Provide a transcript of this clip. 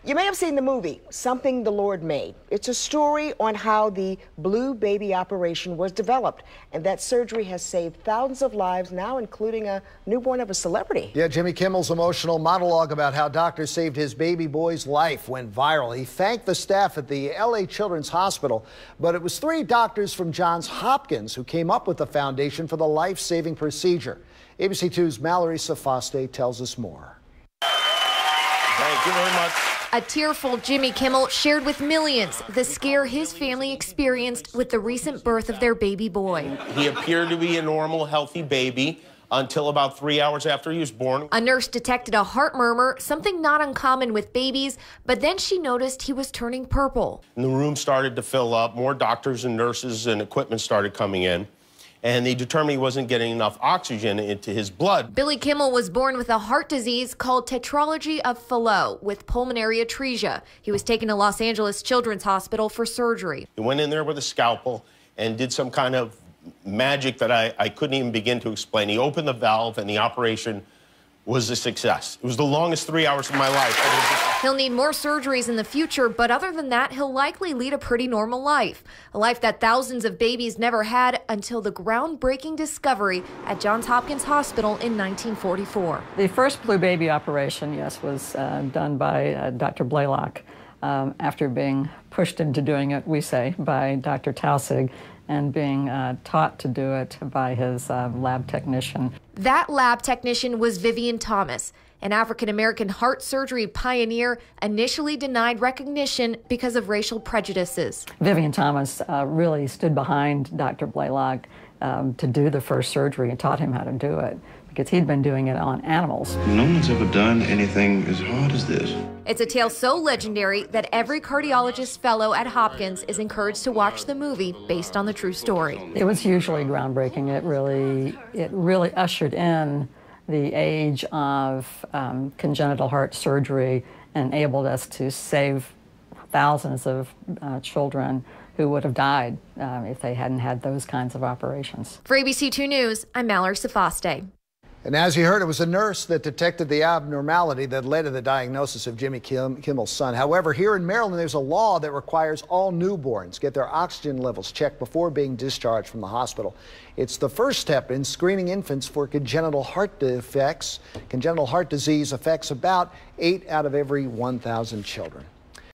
You may have seen the movie, Something the Lord Made. It's a story on how the blue baby operation was developed, and that surgery has saved thousands of lives now, including a newborn of a celebrity. Yeah, Jimmy Kimmel's emotional monologue about how doctors saved his baby boy's life went viral. He thanked the staff at the LA Children's Hospital, but it was 3 doctors from Johns Hopkins who came up with the foundation for the life-saving procedure. ABC 2's Mallory Safaste tells us more. Thank you very much. A tearful Jimmy Kimmel shared with millions the scare his family experienced with the recent birth of their baby boy. He appeared to be a normal, healthy baby until about 3 hours after he was born. A nurse detected a heart murmur, something not uncommon with babies, but then she noticed he was turning purple. And the room started to fill up. More doctors and nurses and equipment started coming in, and they determined he wasn't getting enough oxygen into his blood. Billy Kimmel was born with a heart disease called tetralogy of Fallot with pulmonary atresia. He was taken to Los Angeles Children's Hospital for surgery. He went in there with a scalpel and did some kind of magic that I couldn't even begin to explain. He opened the valve and the operation was a success. It was the longest 3 hours of my life. He'll need more surgeries in the future, but other than that, he'll likely lead a pretty normal life. A life that thousands of babies never had until the groundbreaking discovery at Johns Hopkins Hospital in 1944. The first blue baby operation, yes, was done by Dr. Blaylock after being pushed into doing it, we say, by Dr. Tausig, and being taught to do it by his lab technician. That lab technician was Vivian Thomas, an African-American heart surgery pioneer initially denied recognition because of racial prejudices. Vivian Thomas really stood behind Dr. Blaylock to do the first surgery and taught him how to do it, because he'd been doing it on animals. No one's ever done anything as hard as this. It's a tale so legendary that every cardiologist fellow at Hopkins is encouraged to watch the movie based on the true story. It was hugely groundbreaking. It really ushered in the age of congenital heart surgery and enabled us to save thousands of children who would have died if they hadn't had those kinds of operations. For ABC 2 News, I'm Mallory Safaste. And as you heard, it was a nurse that detected the abnormality that led to the diagnosis of Jimmy Kimmel's son. However, here in Maryland, there's a law that requires all newborns get their oxygen levels checked before being discharged from the hospital. It's the first step in screening infants for congenital heart defects. Congenital heart disease affects about 8 out of every 1,000 children.